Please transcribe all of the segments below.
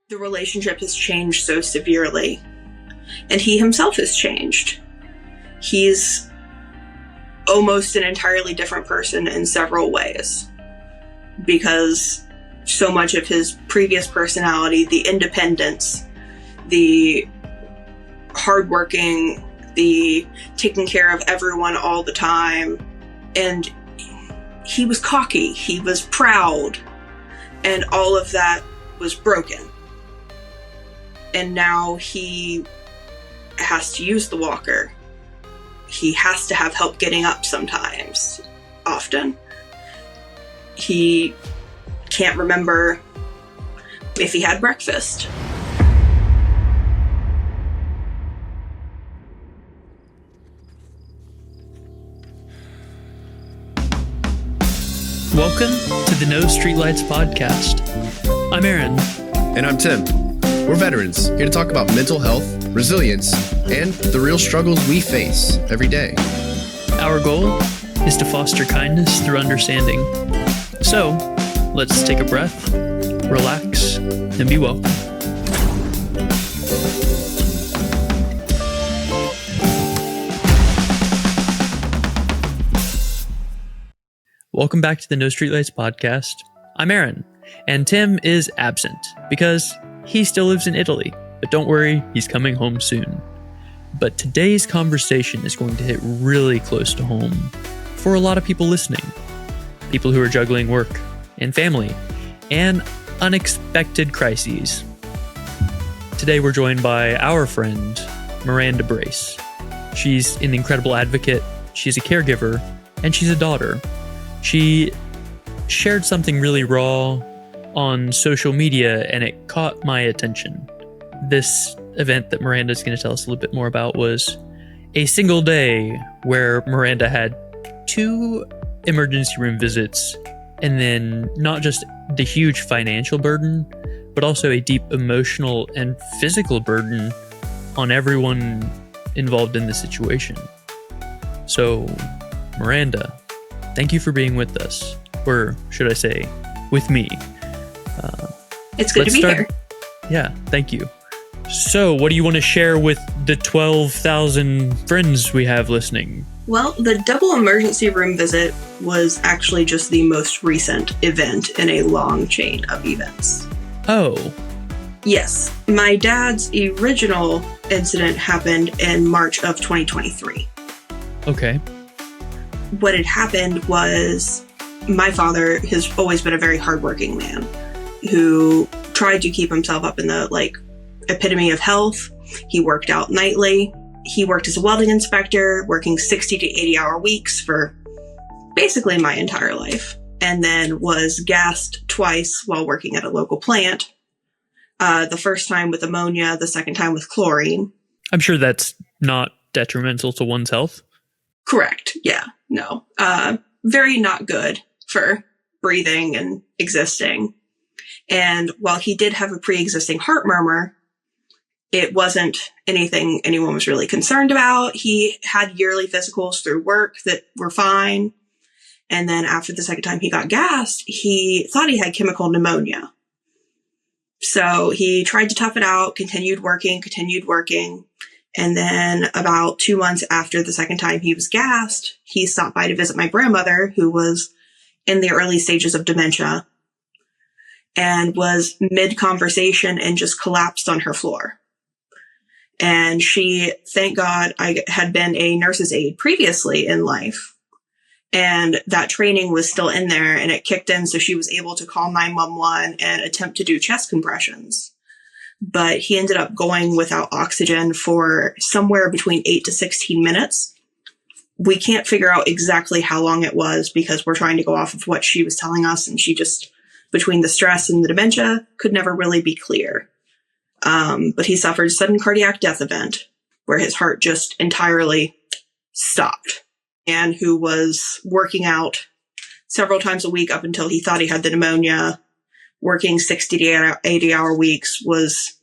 The relationship has changed so severely, and he himself has changed. He's almost an entirely different person in several ways, because so much of his previous personality, the independence, the hardworking, the taking care of everyone all the time, and he was cocky, he was proud, and all of that was broken. And now he has to use the walker. He has to have help getting up sometimes, often. He can't remember if he had breakfast. Welcome to the No Streetlights podcast. I'm Aaron. And I'm Tim. We're veterans, here to talk about mental health, resilience, and the real struggles we face every day. Our goal is to foster kindness through understanding. So, let's take a breath, relax, and be welcome. Welcome back to the No Streetlights podcast. I'm Aaron, and Tim is absent because he still lives in Italy, but don't worry, he's coming home soon. But today's conversation is going to hit really close to home for a lot of people listening. People who are juggling work and family and unexpected crises. Today we're joined by our friend, Miranda Brace. She's an incredible advocate, she's a caregiver, and she's a daughter. She shared something really raw on social media, and it caught my attention. This event that Miranda's going to tell us a little bit more about was a single day where Miranda had 2 emergency room visits, and then not just the huge financial burden, but also a deep emotional and physical burden on everyone involved in the situation. So, Miranda, thank you for being with us, or should I say, with me. It's good to be here. Yeah, thank you. So, what do you want to share with the 12,000 friends we have listening? Well, the double emergency room visit was actually just the most recent event in a long chain of events. Oh. Yes, my dad's original incident happened in March of 2023. Okay. What had happened was my father has always been a very hardworking man who tried to keep himself up in the epitome of health. He worked out nightly. He worked as a welding inspector, working 60 to 80-hour weeks for basically my entire life, and then was gassed twice while working at a local plant. The first time with ammonia, the second time with chlorine. I'm sure that's not detrimental to one's health. Correct. Yeah. No. Very not good for breathing and existing. And while he did have a pre-existing heart murmur, it wasn't anything anyone was really concerned about. He had yearly physicals through work that were fine. And then after the second time he got gassed, he thought he had chemical pneumonia. So he tried to tough it out, continued working. And then about 2 months after the second time he was gassed, he stopped by to visit my grandmother, who was in the early stages of dementia, and was mid-conversation and just collapsed on her floor. And she, thank God, I had been a nurse's aide previously in life, and that training was still in there, and it kicked in, so she was able to call 911 and attempt to do chest compressions. But he ended up going without oxygen for somewhere between 8 to 16 minutes. We can't figure out exactly how long it was because we're trying to go off of what she was telling us, and she just, between the stress and the dementia, could never really be clear. But he suffered a sudden cardiac death event where his heart just entirely stopped, and who was working out several times a week up until he thought he had the pneumonia, working 60 to 80-hour weeks, was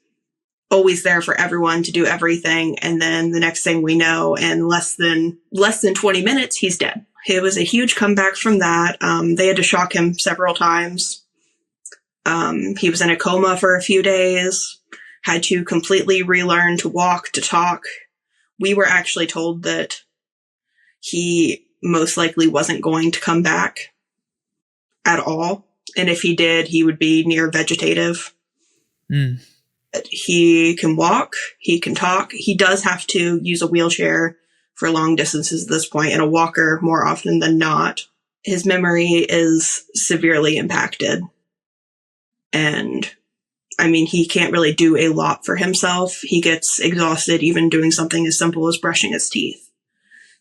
always there for everyone to do everything. And then the next thing we know, in less than 20 minutes, he's dead. It was a huge comeback from that. They had to shock him several times. He was in a coma for a few days, had to completely relearn to walk, to talk. We were actually told that he most likely wasn't going to come back at all. And if he did, he would be near vegetative. Mm. He can walk, he can talk. He does have to use a wheelchair for long distances at this point, and a walker more often than not. His memory is severely impacted. And I mean, he can't really do a lot for himself. He gets exhausted even doing something as simple as brushing his teeth.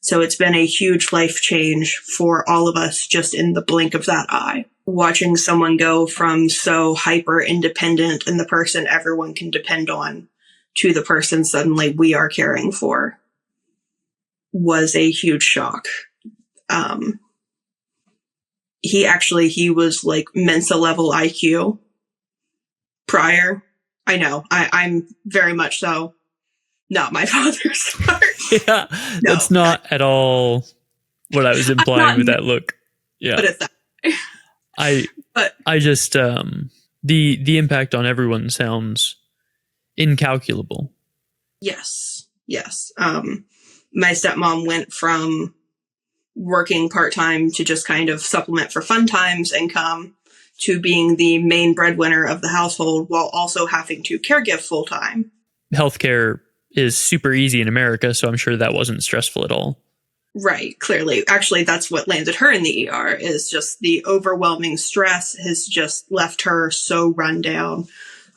So it's been a huge life change for all of us just in the blink of that eye. Watching someone go from so hyper independent and the person everyone can depend on to the person suddenly we are caring for was a huge shock. He was like Mensa level IQ prior. I know, I'm very much so not my father's part. Yeah, No, that's not at all what I was implying with that look. Yeah. But it's that. I just the impact on everyone sounds incalculable. Yes. My stepmom went from working part-time to just kind of supplement for fun times income to being the main breadwinner of the household while also having to caregive full-time. Healthcare is super easy in America, so I'm sure that wasn't stressful at all. Right, clearly. Actually, that's what landed her in the ER, is just the overwhelming stress has just left her so run down.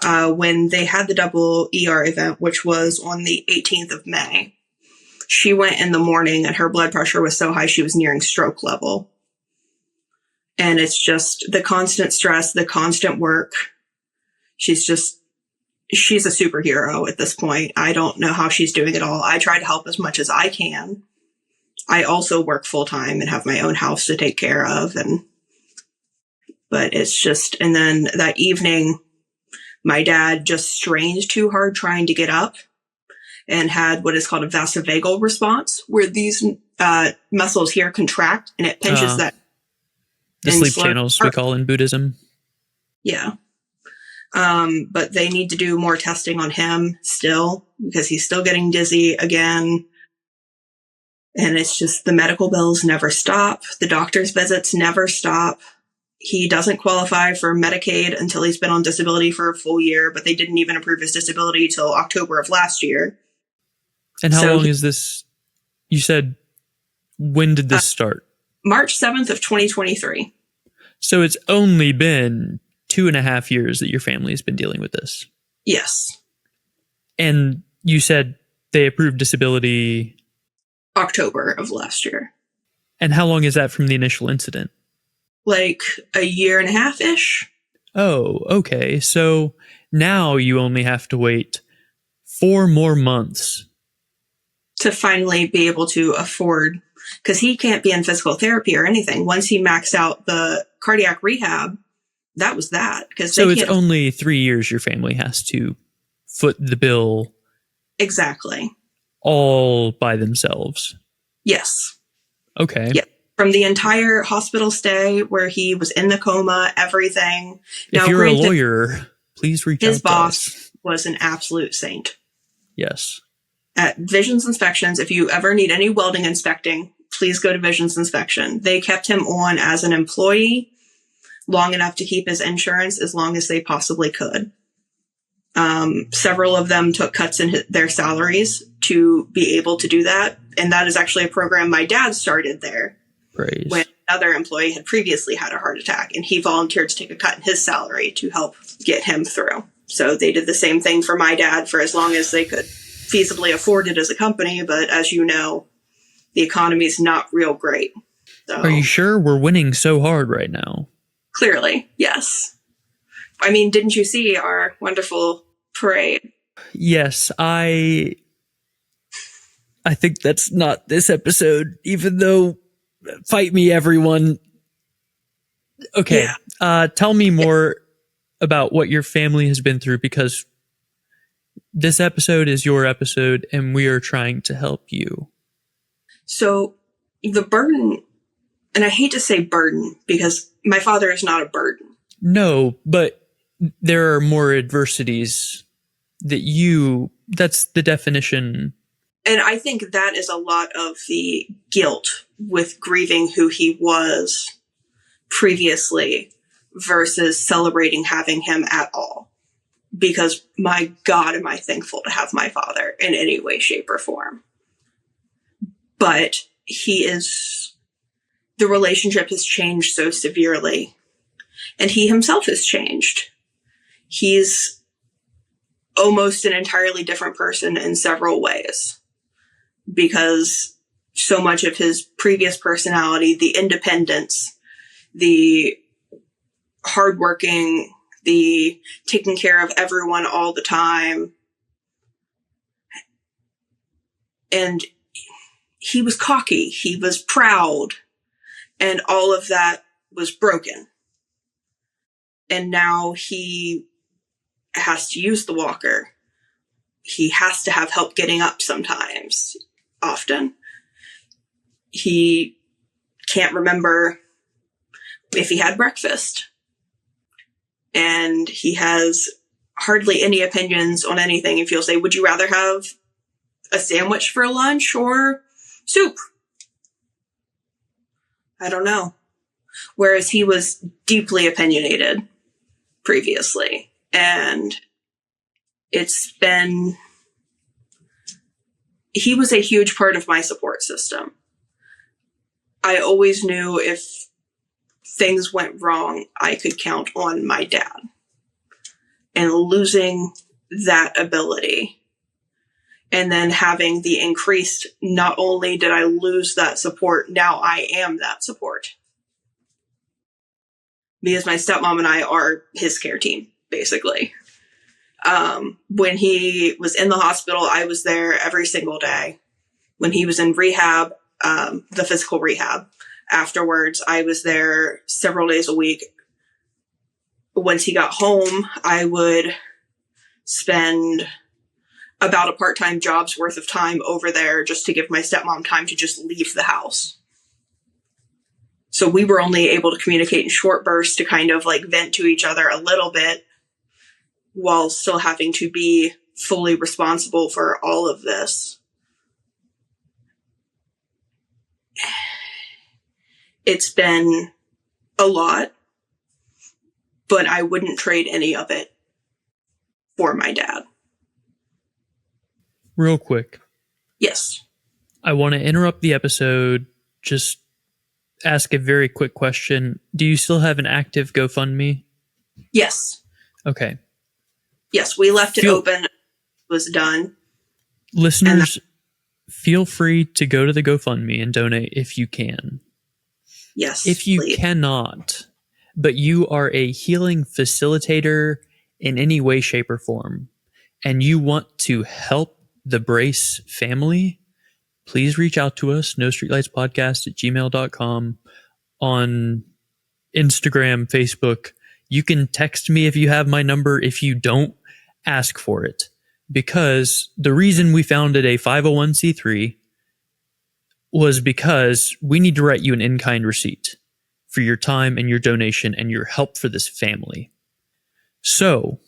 When they had the double ER event, which was on the 18th of May, she went in the morning and her blood pressure was so high she was nearing stroke level. And it's just the constant stress, the constant work. She's a superhero at this point. I don't know how she's doing it all. I try to help as much as I can. I also work full time and have my own house to take care of. But it's just, and then that evening, my dad just strained too hard trying to get up and had what is called a vasovagal response, where these muscles here contract and it pinches that. The sleep channels we call in Buddhism. Yeah. But they need to do more testing on him still because he's still getting dizzy again. And it's just the medical bills never stop. The doctor's visits never stop. He doesn't qualify for Medicaid until he's been on disability for a full year, but they didn't even approve his disability till October of last year. And how long is this? You said, when did this start? March 7th of 2023. So it's only been 2.5 years that your family has been dealing with this. Yes. And you said they approved disability October of last year. And how long is that from the initial incident? Like a year and a half-ish. Oh, okay. So now you only have to wait 4 more months to finally be able to afford, because he can't be in physical therapy or anything. Once he maxed out the cardiac rehab, that was that. So it's only 3 years your family has to foot the bill. Exactly. All by themselves. Yes. Okay. Yeah. From the entire hospital stay where he was in the coma, everything. If you're a lawyer, please reach out to us. His boss was an absolute saint. Yes. At Visions Inspections, if you ever need any welding inspecting, please go to Visions Inspection. They kept him on as an employee long enough to keep his insurance as long as they possibly could. Several of them took cuts in their salaries to be able to do that. And that is actually a program my dad started there. Praise. When another employee had previously had a heart attack, and he volunteered to take a cut in his salary to help get him through. So they did the same thing for my dad for as long as they could feasibly afford it as a company. But as you know, the economy is not real great. So, are you sure we're winning so hard right now? Clearly, yes. I mean, didn't you see our wonderful parade? Yes, I think that's not this episode, even though, fight me, everyone. Okay, yeah. Tell me more about what your family has been through, because this episode is your episode and we are trying to help you. So the burden, and I hate to say burden because my father is not a burden. No, but there are more adversities that's the definition. And I think that is a lot of the guilt with grieving who he was previously versus celebrating having him at all. Because my God, am I thankful to have my father in any way, shape, or form. But the relationship has changed so severely. And he himself has changed. He's almost an entirely different person in several ways. Because so much of his previous personality, the independence, the hardworking, the taking care of everyone all the time. And he was cocky. He was proud. And all of that was broken. And now he has to use the walker. He has to have help getting up sometimes, often. He can't remember if he had breakfast. And he has hardly any opinions on anything. If you'll say, would you rather have a sandwich for lunch or soup? I don't know. Whereas he was deeply opinionated previously. And he was a huge part of my support system. I always knew if things went wrong, I could count on my dad. And losing that ability and then having the increased, not only did I lose that support, now I am that support. Because my stepmom and I are his care team, basically. When he was in the hospital, I was there every single day. When he was in rehab, the physical rehab, afterwards, I was there several days a week. Once he got home, I would spend about a part-time job's worth of time over there just to give my stepmom time to just leave the house. So we were only able to communicate in short bursts to kind of like vent to each other a little bit while still having to be fully responsible for all of this. It's been a lot, but I wouldn't trade any of it for my dad. Real quick. Yes. I want to interrupt the episode, just ask a very quick question. Do you still have an active GoFundMe? Yes. Okay. Yes, we left it open. It was done. Listeners, feel free to go to the GoFundMe and donate if you can. Yes. If you please. cannot, but you are a healing facilitator in any way, shape, or form, and you want to help the Brace family, please reach out to us, nostreetlightspodcast@gmail.com, on Instagram, Facebook. You can text me if you have my number. If you don't, ask for it. Because the reason we founded a 501c3 was because we need to write you an in-kind receipt for your time and your donation and your help for this family. So,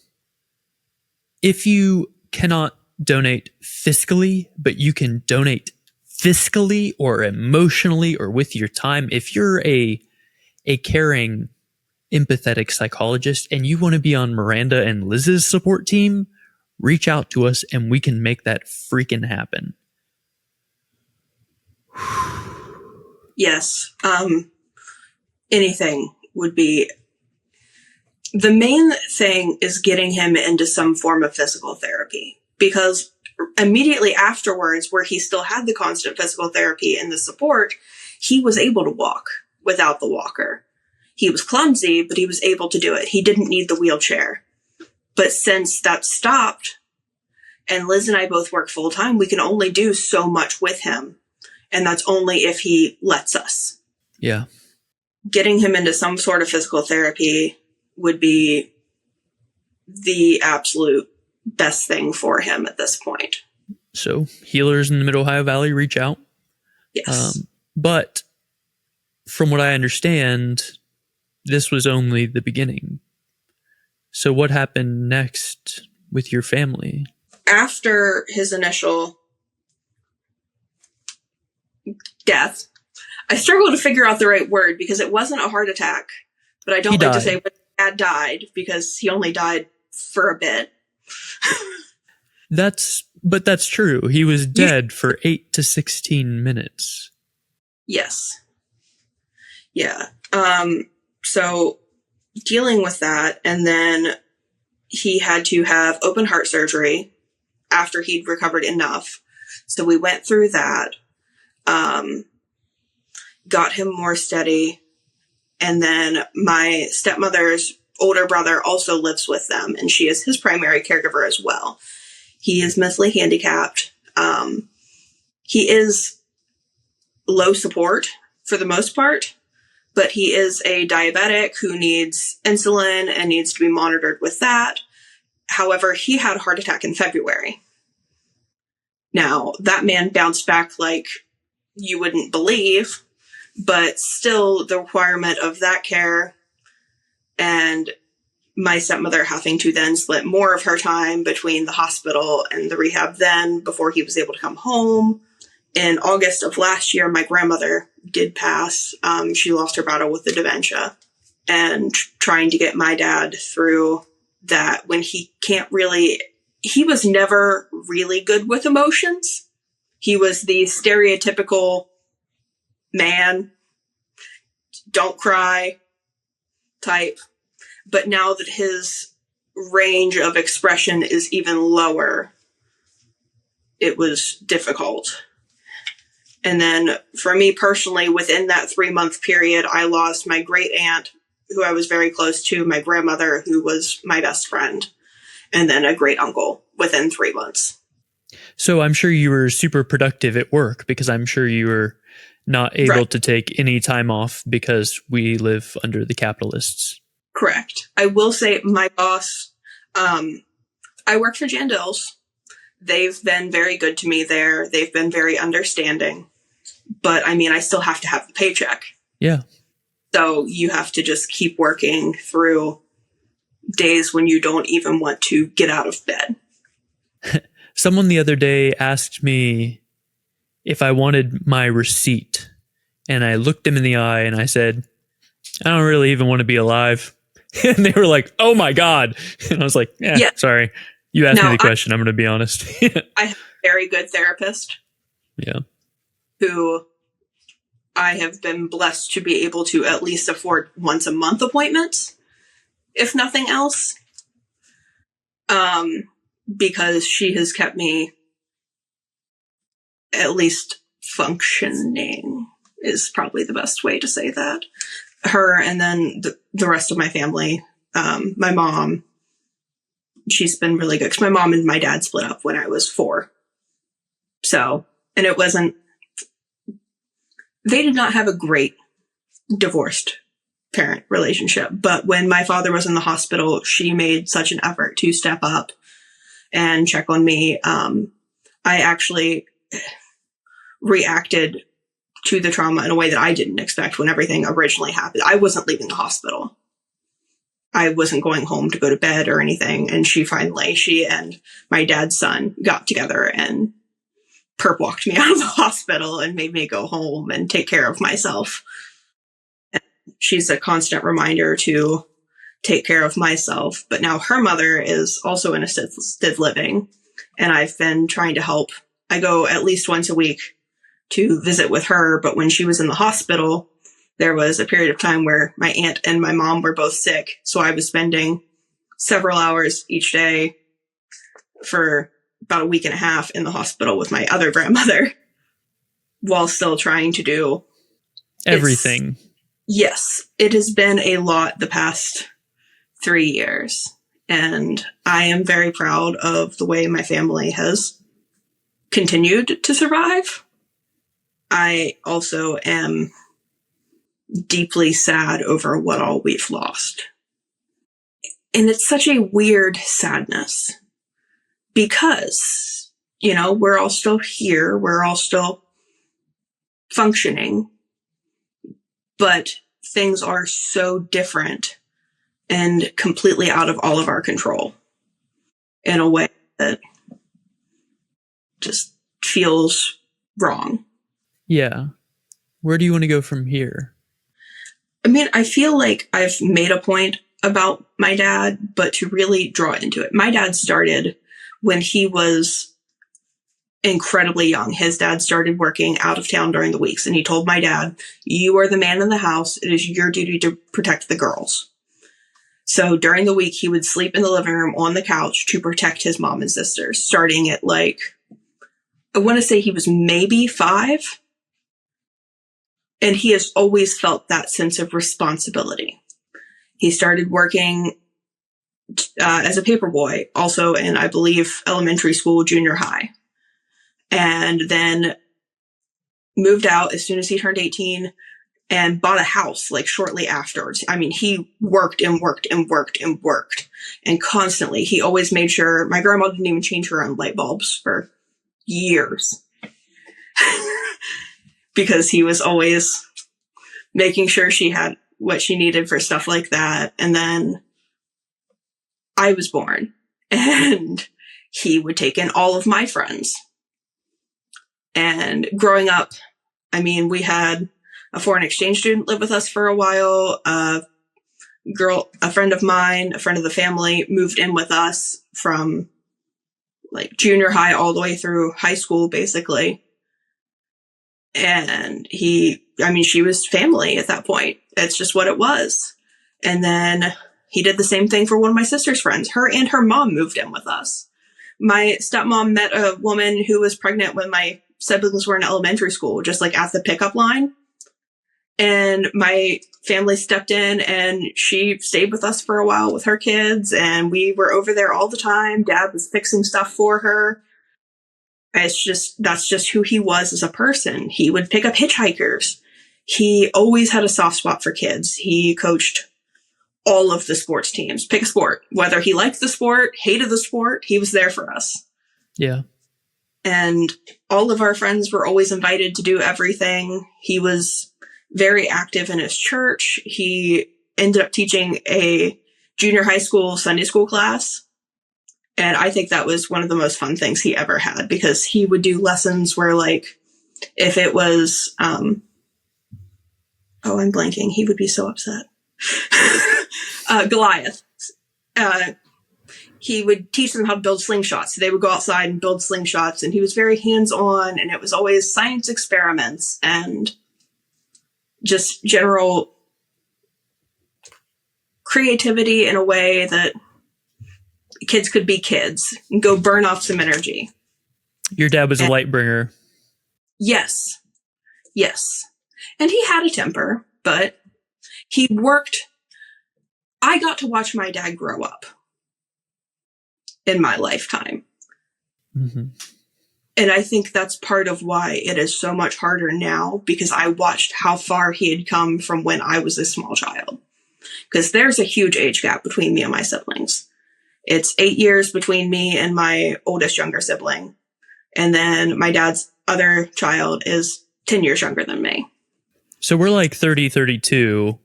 if you cannot donate fiscally, but you can donate fiscally or emotionally or with your time, if you're a caring, empathetic psychologist and you want to be on Miranda and Liz's support team, reach out to us and we can make that freaking happen. Yes. Anything would be. The main thing is getting him into some form of physical therapy, because immediately afterwards, where he still had the constant physical therapy and the support, he was able to walk without the walker. He was clumsy, but he was able to do it. He didn't need the wheelchair. But since that stopped, and Liz and I both work full time, we can only do so much with him. And that's only if he lets us. Yeah. Getting him into some sort of physical therapy would be the absolute best thing for him at this point. So healers in the Mid-Ohio Valley, reach out. Yes. But from what I understand, this was only the beginning. So what happened next with your family? After his initial death, I struggle to figure out the right word because it wasn't a heart attack, but I don't like to say when dad died because he only died for a bit. That's true. He was dead for 8 to 16 minutes. Yes. Yeah. So dealing with that, and then he had to have open heart surgery after he'd recovered enough. So we went through that, got him more steady. And then my stepmother's older brother also lives with them, and she is his primary caregiver as well. He is mentally handicapped. He is low support for the most part, but he is a diabetic who needs insulin and needs to be monitored with that. However, he had a heart attack in February. Now, that man bounced back like you wouldn't believe, but still the requirement of that care and my stepmother having to then split more of her time between the hospital and the rehab then before he was able to come home. In August of last year, my grandmother did pass. She lost her battle with the dementia, and trying to get my dad through that when he was never really good with emotions. He was the stereotypical man, don't cry type. But now that his range of expression is even lower, it was difficult. And then for me personally, within that 3-month period, I lost my great aunt, who I was very close to, my grandmother, who was my best friend, and then a great uncle within 3 months. So I'm sure you were super productive at work because I'm sure you were not able to take any time off because we live under the capitalists. Correct. I will say my boss, I work for Jan Dills. They've been very good to me there. They've been very understanding. But I mean, I still have to have the paycheck. Yeah. So you have to just keep working through days when you don't even want to get out of bed. Someone the other day asked me if I wanted my receipt. And I looked them in the eye and I said, I don't really even want to be alive. And they were like, oh my God. And I was like, yeah. Sorry. You asked me the question. I'm going to be honest. I have a very good therapist. Yeah. Who I have been blessed to be able to at least afford once a month appointments, if nothing else. Because she has kept me at least functioning is probably the best way to say that. Her and then the rest of my family, my mom, she's been really good because my mom and my dad split up when I was 4. So, and they did not have a great divorced parent relationship. But when my father was in the hospital, she made such an effort to step up and check on me. I actually reacted to the trauma in a way that I didn't expect when everything originally happened. I wasn't leaving the hospital. I wasn't going home to go to bed or anything. And she and my dad's son got together and perp walked me out of the hospital and made me go home and take care of myself. And she's a constant reminder to take care of myself. But now her mother is also in assisted living, and I've been trying to help. I go at least once a week to visit with her. But when she was in the hospital, there was a period of time where my aunt and my mom were both sick. So I was spending several hours each day for about a week and a half in the hospital with my other grandmother while still trying to do everything. Yes, it has been a lot the past 3 years. And I am very proud of the way my family has continued to survive. I also am deeply sad over what all we've lost. And it's such a weird sadness because, we're all still here. We're all still functioning, but things are so different and completely out of all of our control in a way that just feels wrong. Yeah. Where do you want to go from here? I mean, I feel like I've made a point about my dad, but to really draw into it, my dad started when he was incredibly young. His dad started working out of town during the weeks, and he told my dad, "You are the man in the house. It is your duty to protect the girls." So during the week, he would sleep in the living room on the couch to protect his mom and sisters, starting at like, I want to say he was maybe 5. And he has always felt that sense of responsibility. He started working as a paper boy, also in, I believe, elementary school, junior high. And then moved out as soon as he turned 18 and bought a house like shortly afterwards. I mean, he worked and worked and worked and worked. And constantly, he always made sure my grandma didn't even change her own light bulbs for years. Because he was always making sure she had what she needed for stuff like that. And then I was born, and he would take in all of my friends. And growing up, I mean, we had a foreign exchange student live with us for a while. A friend of mine, a friend of the family, moved in with us from like junior high all the way through high school, basically. And she was family at that point. It's just what it was. And then he did the same thing for one of my sister's friends. Her and her mom moved in with us. My stepmom met a woman who was pregnant when my siblings were in elementary school, just like at the pickup line. And my family stepped in, and she stayed with us for a while with her kids. And we were over there all the time. Dad was fixing stuff for her. That's just who he was as a person. He would pick up hitchhikers. He always had a soft spot for kids. He coached all of the sports teams. Pick a sport. Whether he liked the sport, hated the sport, he was there for us. Yeah. And all of our friends were always invited to do everything. He was very active in his church. He ended up teaching a junior high school Sunday school class. And I think that was one of the most fun things he ever had, because he would do lessons where, like, if it was, I'm blanking. He would be so upset. Goliath. He would teach them how to build slingshots. So they would go outside and build slingshots, and he was very hands-on, and it was always science experiments and just general creativity in a way that kids could be kids and go burn off some energy. Your dad was a light bringer. Yes. And he had a temper, but he worked. I got to watch my dad grow up in my lifetime. Mm-hmm. And I think that's part of why it is so much harder now, because I watched how far he had come from when I was a small child. Because there's a huge age gap between me and my siblings. It's 8 years between me and my oldest younger sibling. And then my dad's other child is 10 years younger than me. So we're like 30, 32.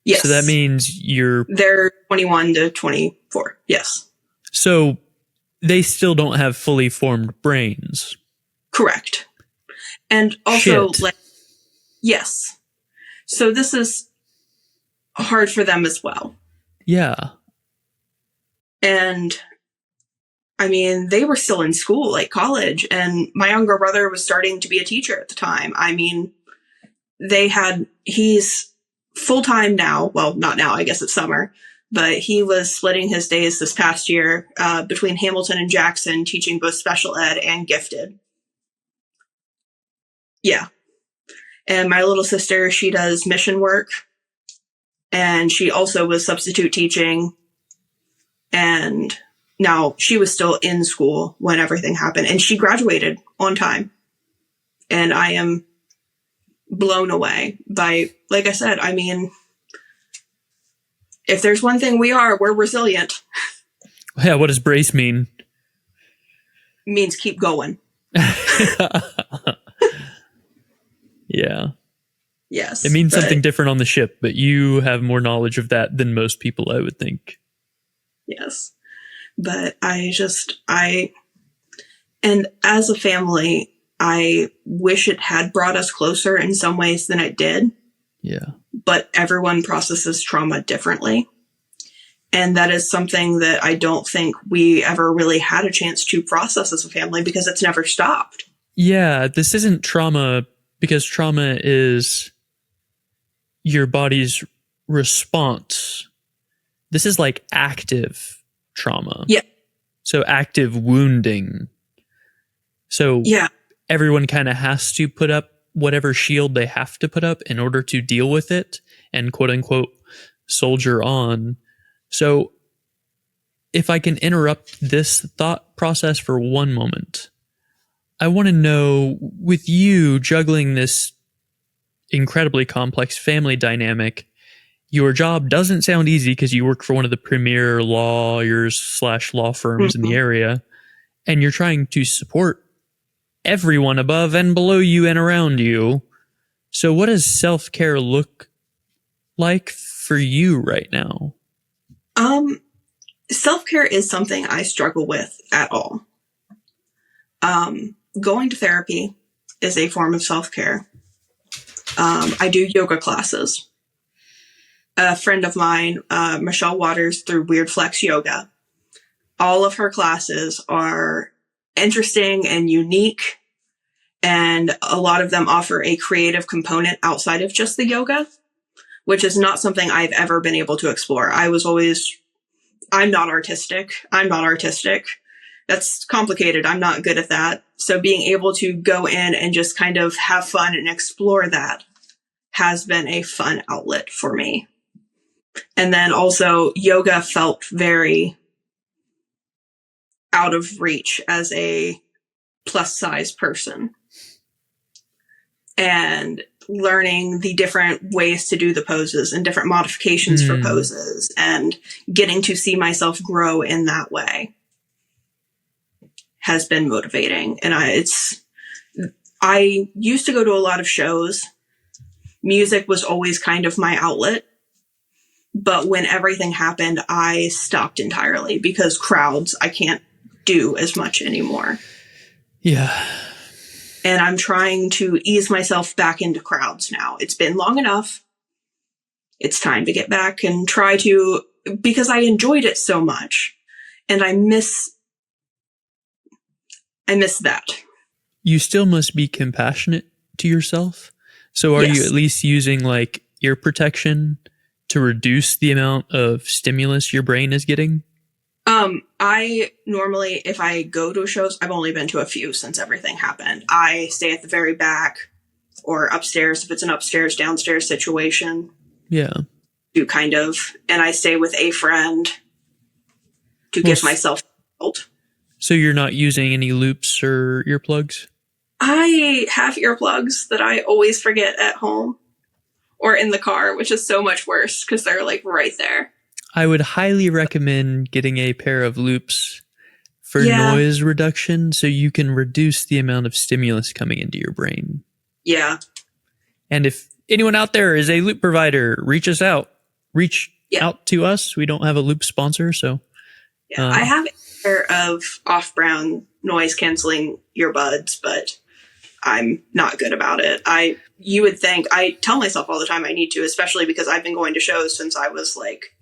Yes. So that means they're 21 to 24. Yes. So they still don't have fully formed brains. Correct. And also, yes. So this is hard for them as well. Yeah. And I mean, they were still in school, like college, and my younger brother was starting to be a teacher at the time. I mean, he's full-time now. Well, not now, I guess it's summer, but he was splitting his days this past year between Hamilton and Jackson, teaching both special ed and gifted. Yeah. And my little sister, she does mission work, and she also was substitute teaching. And now she was still in school when everything happened, and she graduated on time. And I am blown away by, like I said, I mean, if there's one thing we're resilient. Yeah, what does brace mean? It means keep going. Yeah. Yes. It means something different on the ship, but you have more knowledge of that than most people, I would think. Yes. But and as a family, I wish it had brought us closer in some ways than it did. Yeah. But everyone processes trauma differently. And that is something that I don't think we ever really had a chance to process as a family because it's never stopped. Yeah, this isn't trauma because trauma is your body's response. This is like active trauma. Yeah. So active wounding. So yeah. Everyone kind of has to put up whatever shield they have to put up in order to deal with it and quote unquote soldier on. So if I can interrupt this thought process for one moment, I want to know, with you juggling this incredibly complex family dynamic, your job doesn't sound easy because you work for one of the premier lawyers/law firms in the area, and you're trying to support everyone above and below you and around you. So what does self-care look like for you right now? Self-care is something I struggle with at all. Going to therapy is a form of self-care. I do yoga classes. A friend of mine, Michelle Waters, through Weird Flex Yoga. All of her classes are interesting and unique, and a lot of them offer a creative component outside of just the yoga, which is not something I've ever been able to explore. I'm not artistic. That's complicated. I'm not good at that. So being able to go in and just kind of have fun and explore that has been a fun outlet for me. And then also yoga felt very out of reach as a plus size person. And learning the different ways to do the poses and different modifications for poses and getting to see myself grow in that way has been motivating. And I used to go to a lot of shows. Music was always kind of my outlet. But when everything happened, I stopped entirely because crowds, I can't do as much anymore. Yeah. And I'm trying to ease myself back into crowds now. It's been long enough. It's time to get back and try to, because I enjoyed it so much. And I miss that. You still must be compassionate to yourself. So are you at least using like ear protection to reduce the amount of stimulus your brain is getting? I normally, if I go to shows, I've only been to a few since everything happened. I stay at the very back or upstairs if it's an upstairs, downstairs situation. Yeah. And I stay with a friend to give myself help. So you're not using any loops or earplugs? I have earplugs that I always forget at home or in the car, which is so much worse because they're like right there. I would highly recommend getting a pair of loops for noise reduction so you can reduce the amount of stimulus coming into your brain. Yeah. And if anyone out there is a loop provider, reach us out. Reach out to us. We don't have a loop sponsor, so. Yeah, I have a pair of off-brand noise canceling earbuds, but I'm not good about it. You would think, I tell myself all the time I need to, especially because I've been going to shows since I was like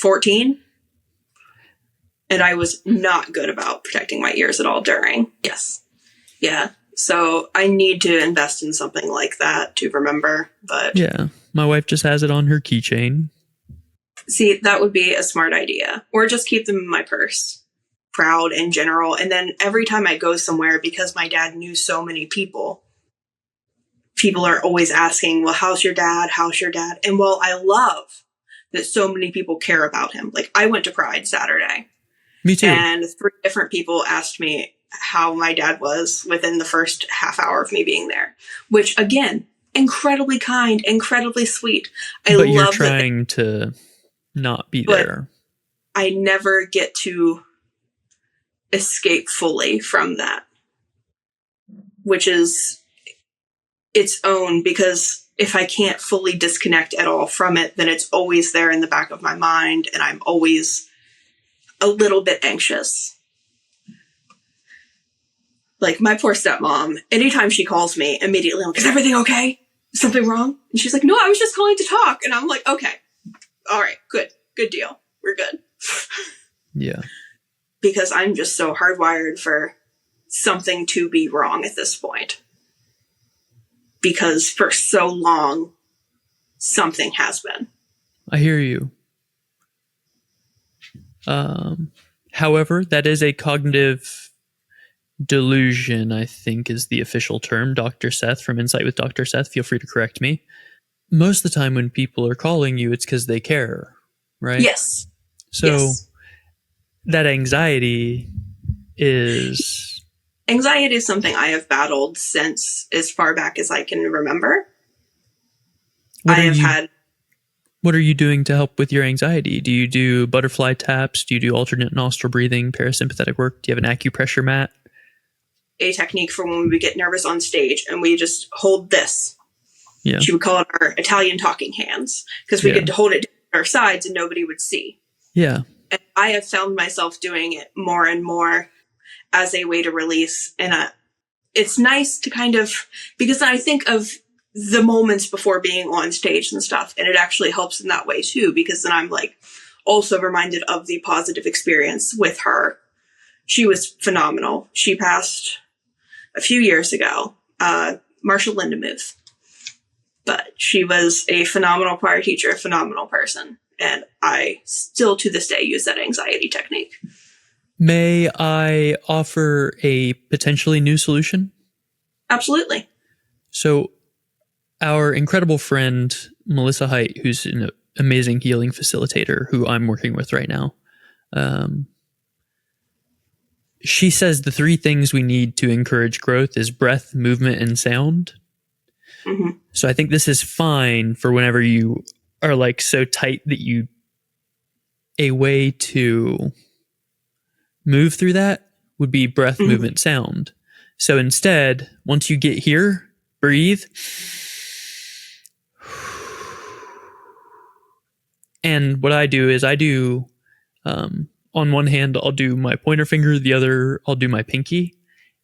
14. And I was not good about protecting my ears at all during. Yes. Yeah. So I need to invest in something like that to remember. But yeah, my wife just has it on her keychain. See, that would be a smart idea. Or just keep them in my purse. Proud in general. And then every time I go somewhere, because my dad knew so many people are always asking, well, how's your dad? How's your dad? And well, I love that so many people care about him. Like I went to Pride Saturday. Me too. And 3 different people asked me how my dad was within the first half hour of me being there, which again, incredibly kind, incredibly sweet. But you're trying to not be there. I never get to escape fully from that, which is its own, because if I can't fully disconnect at all from it, then it's always there in the back of my mind, and I'm always a little bit anxious. Like, my poor stepmom, anytime she calls me, immediately I'm like, is everything okay? Is something wrong? And she's like, no, I was just calling to talk. And I'm like, okay, all right, good deal. We're good. Yeah. Because I'm just so hardwired for something to be wrong at this point. Because for so long, something has been. I hear you. However, that is a cognitive delusion, I think is the official term. Dr. Seth from Insight with Dr. Seth, feel free to correct me. Most of the time when people are calling you, it's because they care, right? Yes. So yes. That anxiety is... Anxiety is something I have battled since as far back as I can remember. What are you doing to help with your anxiety? Do you do butterfly taps? Do you do alternate nostril breathing, parasympathetic work? Do you have an acupressure mat? A technique for when we get nervous on stage and we just hold this. Yeah. She would call it our Italian talking hands because we could hold it to our sides and nobody would see. Yeah. And I have found myself doing it more and more as a way to release. And it's nice to kind of, because I think of the moments before being on stage and stuff, and it actually helps in that way too, because then I'm like also reminded of the positive experience with her. She was phenomenal. She passed a few years ago, Marsha Lindemuth. But she was a phenomenal choir teacher, a phenomenal person. And I still to this day use that anxiety technique. May I offer a potentially new solution? Absolutely. So our incredible friend, Melissa Height, who's an amazing healing facilitator who I'm working with right now, she says the three things we need to encourage growth is breath, movement, and sound. Mm-hmm. So I think this is fine for whenever you are like so tight that a way to move through that would be breath, movement, sound. So instead, once you get here, breathe. And what I do is on one hand, I'll do my pointer finger, the other, I'll do my pinky,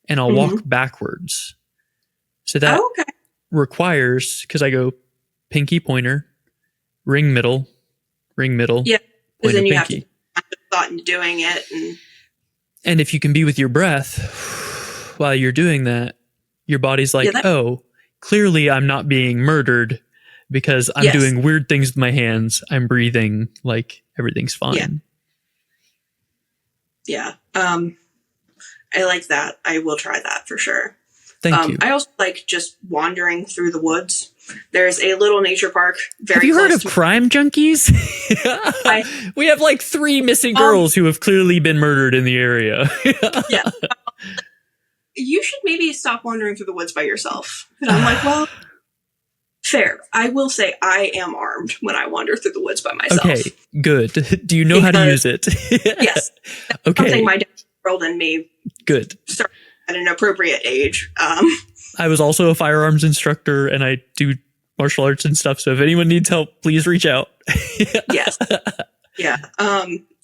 and I'll walk backwards. So that requires, because I go pinky, pointer, ring middle, yeah, because then you pinky. have to have the thought into doing it. And if you can be with your breath while you're doing that, your body's like, oh, clearly I'm not being murdered because I'm doing weird things with my hands. I'm breathing, like everything's fine. Yeah. I like that. I will try that for sure. Thank you. I also like just wandering through the woods. There's a little nature park very Have you close heard of crime junkies? We have like 3 missing girls who have clearly been murdered in the area. Yeah. You should maybe stop wandering through the woods by yourself. And I'm like, well, fair. I will say I am armed when I wander through the woods by myself. Okay, good. Do you know how to use it? Yes. Okay. Something my dad world and me good. Started at an appropriate age. I was also a firearms instructor and I do martial arts and stuff. So if anyone needs help, please reach out. Yes. Yeah.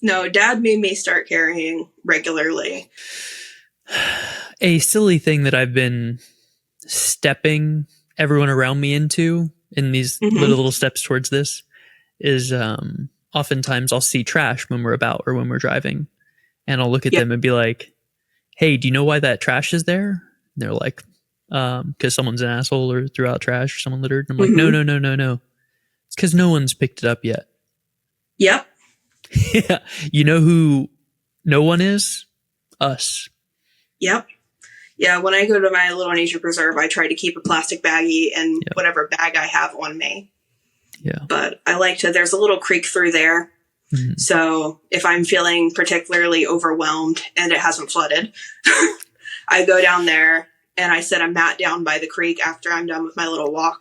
No, Dad made me start carrying regularly. A silly thing that I've been stepping everyone around me into in these little steps towards this is oftentimes I'll see trash when we're about or when we're driving and I'll look at them and be like, hey, do you know why that trash is there? And they're like, because someone's an asshole or threw out trash or someone littered. And I'm like, no. It's because no one's picked it up yet. Yep. Yeah. You know who no one is? Us. Yep. Yeah, when I go to my little nature preserve, I try to keep a plastic baggie and whatever bag I have on me. Yeah. But I like to, there's a little creek through there. So if I'm feeling particularly overwhelmed and it hasn't flooded, I go down there and I set a mat down by the creek after I'm done with my little walk.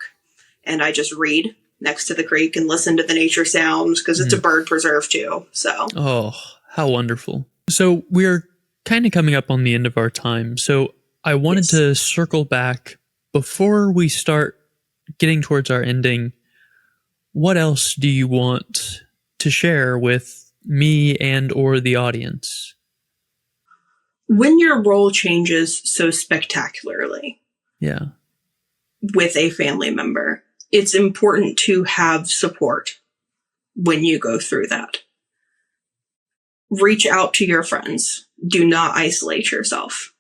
And I just read next to the creek and listen to the nature sounds because it's a bird preserve too. So. Oh, how wonderful. So we're kind of coming up on the end of our time. So I wanted to circle back before we start getting towards our ending, what else do you want to share with me and or the audience? When your role changes so spectacularly with a family member, it's important to have support when you go through that. Reach out to your friends. Do not isolate yourself.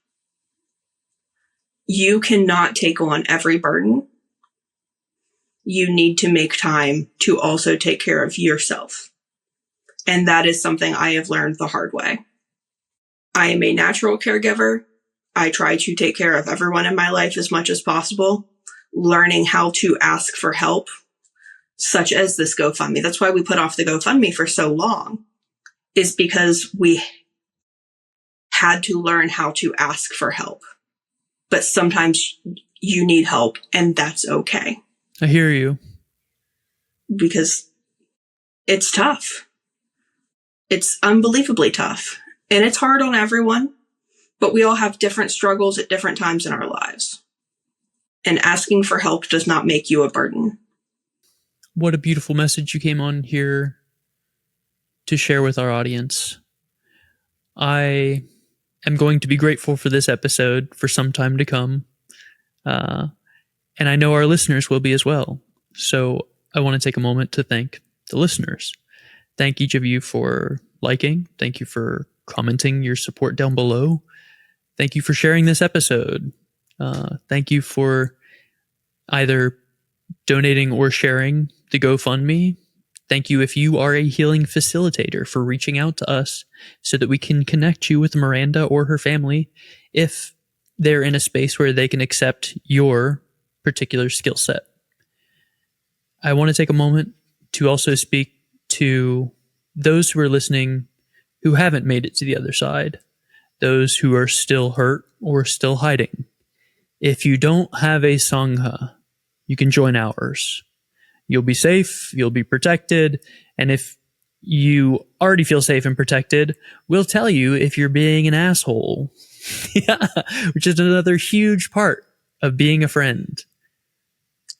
You cannot take on every burden. You need to make time to also take care of yourself. And that is something I have learned the hard way. I am a natural caregiver. I try to take care of everyone in my life as much as possible. Learning how to ask for help, such as this GoFundMe. That's why we put off the GoFundMe for so long, is because we had to learn how to ask for help. But sometimes you need help, and that's okay. I hear you. Because it's tough. It's unbelievably tough. And it's hard on everyone, but we all have different struggles at different times in our lives. And asking for help does not make you a burden. What a beautiful message you came on here to share with our audience. I am going to be grateful for this episode for some time to come. And I know our listeners will be as well. So I want to take a moment to thank the listeners. Thank each of you for liking. Thank you for commenting your support down below. Thank you for sharing this episode. Thank you for either donating or sharing the GoFundMe. Thank you if you are a healing facilitator for reaching out to us so that we can connect you with Miranda or her family if they're in a space where they can accept your particular skill set. I want to take a moment to also speak to those who are listening who haven't made it to the other side, those who are still hurt or still hiding. If you don't have a Sangha, you can join ours. You'll be safe, you'll be protected, and if you already feel safe and protected, we'll tell you if you're being an asshole. Yeah, which is another huge part of being a friend.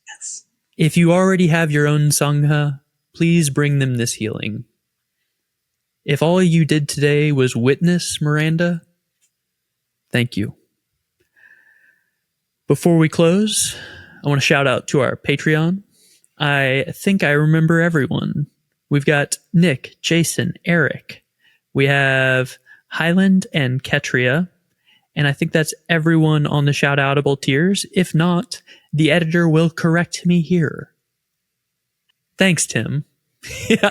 Yes. If you already have your own Sangha, please bring them this healing. If all you did today was witness Miranda, thank you. Before we close, I want to shout out to our Patreon. I think I remember everyone. We've got Nick, Jason, Eric. We have Highland and Ketria. And I think that's everyone on the shout-outable tiers. If not, the editor will correct me here. Thanks, Tim. Yeah.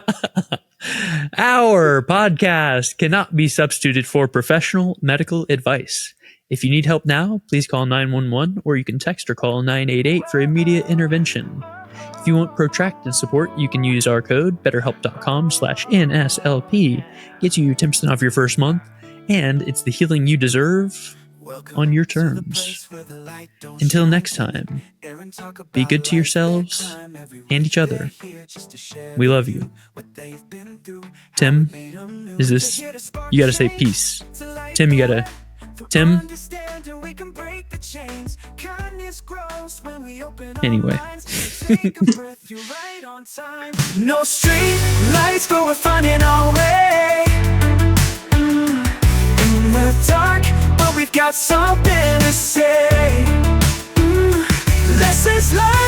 Our podcast cannot be substituted for professional medical advice. If you need help now, please call 911 or you can text or call 988 for immediate intervention. If you want protracted support, you can use our code betterhelp.com/NSLP. Gets you 10% off your first month, and it's the healing you deserve on your terms. Until next time, be good to yourselves and each other. We love you. Tim, is this... You gotta say peace. Tim, you gotta... Tim? Anyway. No street lights, but we're finding our way. We're dark, but we've got something to say. Lessons learned.